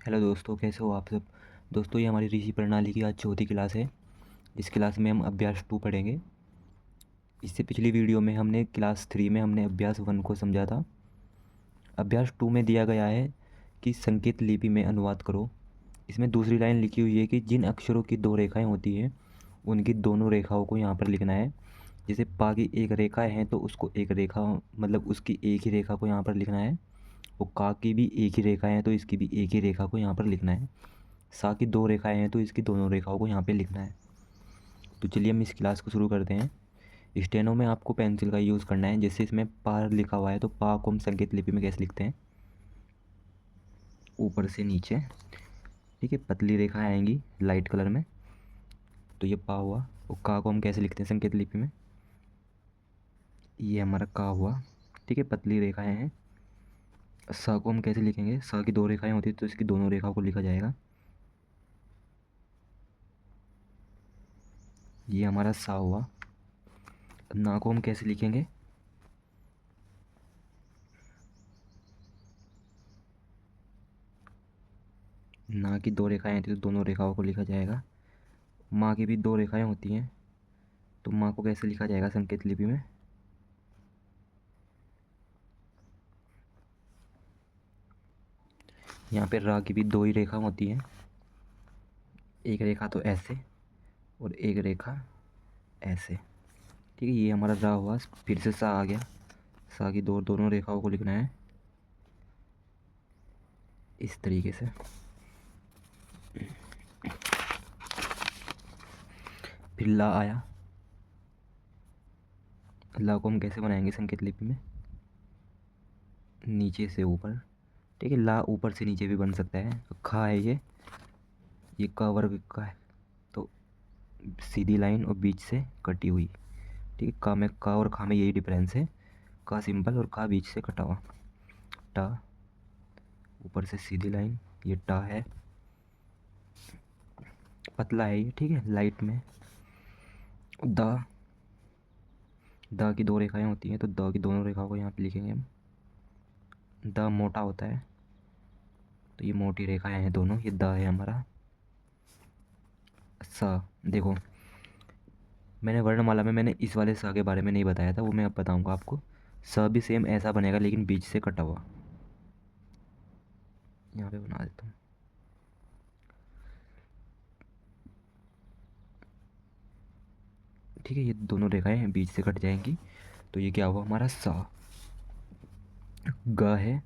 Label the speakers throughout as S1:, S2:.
S1: Hello दोस्तों, कैसे हो आप सब। दोस्तों, ये हमारी ऋषि प्रणाली की आज चौथी क्लास है। इस क्लास में हम अभ्यास 2 पढ़ेंगे। इससे पिछली वीडियो में हमने क्लास 3 में हमने अभ्यास 1 को समझा था। अभ्यास 2 में दिया गया है कि संकेत लिपि में अनुवाद करो। इसमें दूसरी लाइन लिखी हुई है कि जिन अक्षरों की 2 रेखाएं होती हैं उनकी दोनों रेखाओं को यहाँ पर लिखना है। जैसे पा की एक रेखा है तो उसको एक रेखा मतलब उसकी एक ही रेखा को यहाँ पर लिखना है। और का की भी एक ही रेखा है तो इसकी भी एक ही रेखा को यहाँ पर लिखना है। सा की 2 रेखाएं हैं तो इसकी दोनों रेखाओं को यहाँ पे लिखना है। तो चलिए हम इस क्लास को शुरू करते हैं। स्टेनो में आपको पेंसिल का यूज़ करना है। जैसे इसमें पा लिखा हुआ है तो पा को हम संकेत लिपि में कैसे लिखते हैं, ऊपर से नीचे। ठीक है, पतली रेखाएं आएंगी लाइट कलर में, तो ये पा हुआ। और का को हम कैसे लिखते हैं संकेत लिपि में, ये हमारा का हुआ। ठीक है, पतली रेखाएं हैं। सा को हम कैसे लिखेंगे, सा की 2 रेखाएं होती है तो इसकी दोनों रेखाओं को लिखा जाएगा। ये हमारा सा हुआ। ना को हम कैसे लिखेंगे, ना की 2 रेखाएं होती है तो दोनों रेखाओं को लिखा जाएगा। माँ की भी 2 रेखाएं होती हैं तो माँ को कैसे लिखा जाएगा संकेत लिपि में, यहाँ पे रा की भी 2 ही रेखा होती हैं। एक रेखा तो ऐसे और एक रेखा ऐसे। ठीक है, ये हमारा रा हुआ। फिर से सा आ गया। सा की दोनों रेखाओं को लिखना है इस तरीके से। फिर ला आया। ला को हम कैसे बनाएंगे संकेत लिपि में, नीचे से ऊपर। ठीक है, ला ऊपर से नीचे भी बन सकता है। खा है ये का वर्ग का है तो सीधी लाइन और बीच से कटी हुई। ठीक है, का में का और खा में यही डिफरेंस है, का सिंपल और का बीच से कटा हुआ। टा ऊपर से सीधी लाइन, ये टा है, पतला है ये। ठीक है, लाइट में। दा दा की 2 रेखाएं होती हैं तो दा की दोनों रेखाओं को यहाँ पे लिखेंगे हम। दा मोटा होता है तो ये मोटी रेखाएं हैं दोनों, ये दा है हमारा। सा देखो, मैंने वर्णमाला में मैंने इस वाले सा के बारे में नहीं बताया था, वो मैं अब बताऊंगा आपको। सा भी सेम ऐसा बनेगा लेकिन बीच से कटा हुआ। यहाँ पे बना देता हूँ। ठीक है, ये दोनों रेखाएं बीच से कट जाएंगी तो ये क्या हुआ हमारा सा। ग है,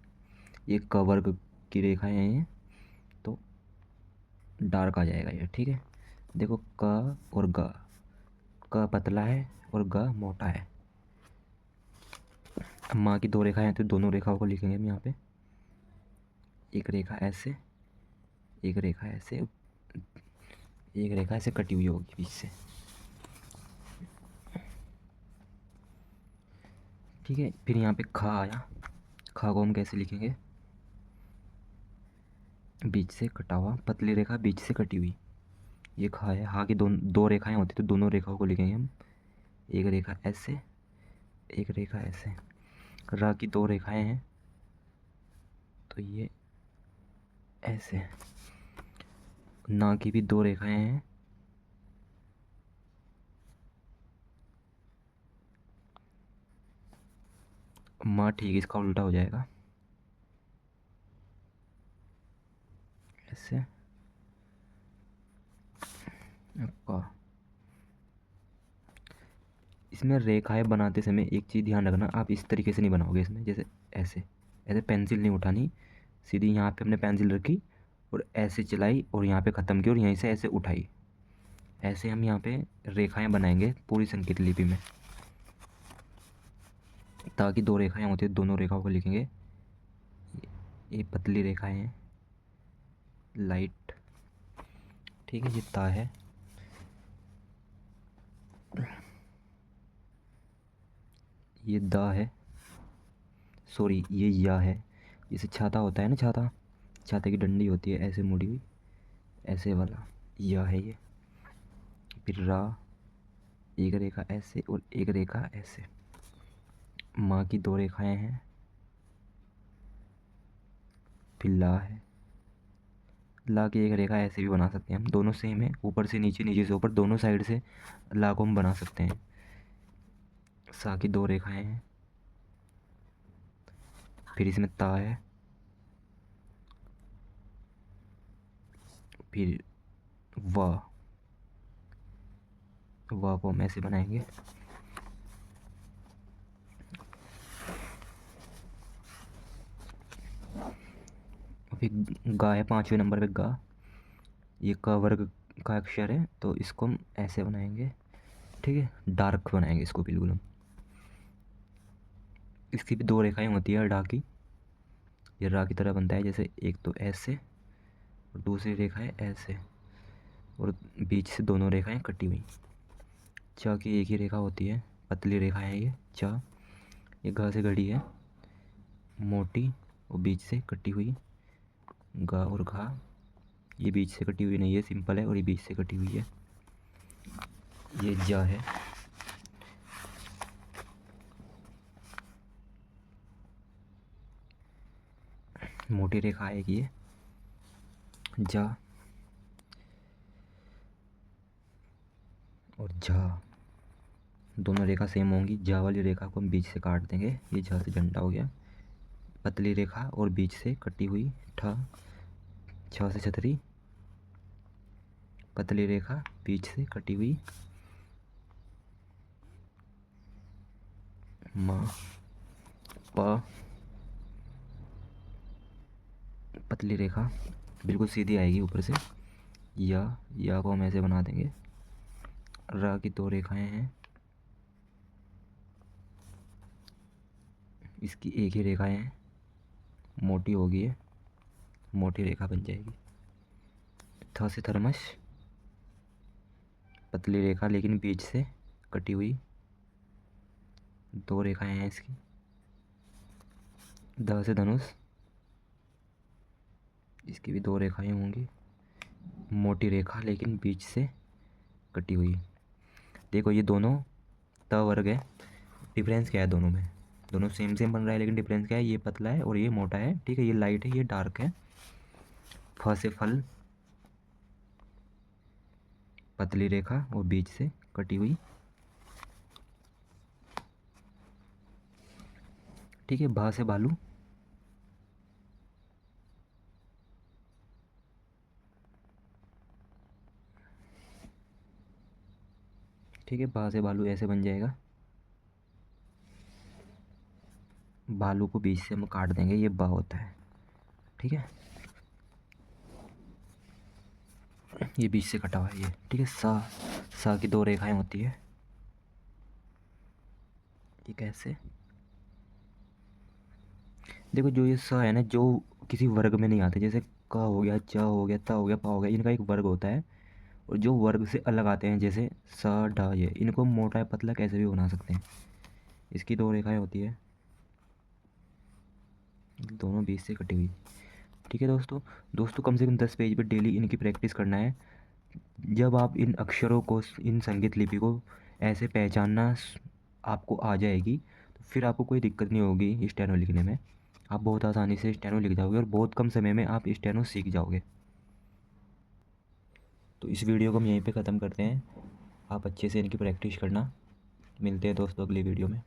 S1: ये क वर्ग की रेखाएं हैं ये, तो डार्क आ जाएगा ये। ठीक है, देखो क और ग, क पतला है और ग मोटा है। अब माँ की 2 रेखाएं हैं तो दोनों रेखाओं को लिखेंगे हम यहाँ पे। एक रेखा ऐसे, एक रेखा ऐसे, एक रेखा ऐसे कटी हुई होगी बीच से। ठीक है, फिर यहाँ पे खा आया। खा को हम कैसे लिखेंगे, बीच से कटा हुआ, पतली रेखा बीच से कटी हुई। ये खा है। हा की 2 रेखाएं होती तो दोनों रेखाओं को लिखेंगे हम। एक रेखा ऐसे, एक रेखा ऐसे। रा की 2 रेखाएं हैं तो ये ऐसे। ना की भी 2 रेखाएं हैं, माँ ठीक इसका उल्टा हो जाएगा ऐसे। का इसमें रेखाएं बनाते समय एक चीज़ ध्यान रखना, आप इस तरीके से नहीं बनाओगे इसमें। जैसे ऐसे ऐसे पेंसिल नहीं उठानी, सीधी यहाँ पे हमने पेंसिल रखी और ऐसे चलाई और यहाँ पे ख़त्म की और यहीं से ऐसे उठाई। ऐसे हम यहाँ पे रेखाएं बनाएंगे पूरी संकेत लिपि में। ताकि 2 रेखाएं होती है, दोनों रेखाओं को लिखेंगे। ये पतली रेखाएं हैं लाइट। ठीक है, ये ता है। ये दा है, सॉरी ये या है। जैसे छाता होता है ना, छाता, छाते की डंडी होती है ऐसे मुड़ी हुई, ऐसे वाला या है ये। फिर रा, एक रेखा ऐसे और एक रेखा ऐसे। माँ की 2 रेखाएं हैं। फिर ला है, ला की एक रेखा ऐसे भी बना सकते हैं हम, दोनों सेम है, ऊपर से नीचे नीचे से ऊपर, दोनों साइड से ला को हम बना सकते हैं। सा की दो रेखाएं हैं, फिर इसमें ता है, फिर वाह, वाह को हम ऐसे बनाएंगे। फिर गा है 5वें नंबर पे गा, ये का वर्ग का अक्षर है, तो इसको हम ऐसे बनाएंगे। ठीक है, डार्क बनाएंगे इसको बिल्कुल हम। इसकी भी दो रेखाएं होती है डा की, ये रा की तरह बनता है, जैसे एक तो ऐसे और दूसरी रेखा है ऐसे, और बीच से दोनों रेखाएं कटी हुई। चा की एक ही रेखा होती है, पतली रेखा है ये चा। ये घा से घड़ी है, मोटी और बीच से कटी हुई। गा और घा, ये बीच से कटी हुई नहीं है, सिंपल है, और ये बीच से कटी हुई है। ये जा है, मोटी रेखा आएगी ये जा, और झा, दोनों रेखा सेम होंगी। जा वाली रेखा को हम बीच से काट देंगे, ये झा से झंडा हो गया। पतली रेखा और बीच से कटी हुई ठा, छ से छतरी, पतली रेखा बीच से कटी हुई माँ, प, पतली रेखा बिल्कुल सीधी आएगी ऊपर से, या को हम ऐसे बना देंगे। रा की दो रेखाएं हैं, इसकी एक ही रेखाएं हैं, मोटी होगी है, मोटी रेखा बन जाएगी। थ से थर्मस, पतली रेखा लेकिन बीच से कटी हुई, दो रेखाएं हैं इसकी। ध से धनुष, इसकी भी दो रेखाएं होंगी, मोटी रेखा लेकिन बीच से कटी हुई। देखो ये दोनों त वर्ग है, डिफरेंस क्या है दोनों में? दोनों सेम सेम बन रहा है, लेकिन डिफरेंस क्या है? ये पतला है और ये मोटा है। ठीक है, ये लाइट है, ये डार्क है। फ से फल, पतली रेखा और बीच से कटी हुई। ठीक है, भा से भालू, ठीक है, भा से भालू ऐसे बन जाएगा। भालू को बीच से हम काट देंगे, ये बा होता है। ठीक है, ये बीच से कटा हुआ है ये। ठीक है, सा की दो रेखाएं होती है, ये कैसे? देखो जो ये सा है ना, जो किसी वर्ग में नहीं आते, जैसे का हो गया, चा हो गया, ता हो गया, पा हो गया, इनका एक वर्ग होता है। और जो वर्ग से अलग आते हैं, जैसे सा डा, ये इनको मोटा या पतला कैसे भी बना सकते हैं। इसकी दो रेखाएं होती है, दोनों बीच से कटी हुई। ठीक है दोस्तों, कम से कम 10 पेज पर डेली इनकी प्रैक्टिस करना है। जब आप इन अक्षरों को, इन संगीत लिपि को ऐसे पहचानना आपको आ जाएगी, तो फिर आपको कोई दिक्कत नहीं होगी स्टेनो लिखने में। आप बहुत आसानी से स्टेनो लिख जाओगे और बहुत कम समय में आप स्टेनो सीख जाओगे। तो इस वीडियो को हम यहीं पे ख़त्म करते हैं। आप अच्छे से इनकी प्रैक्टिस करना। मिलते हैं दोस्तों अगली वीडियो में।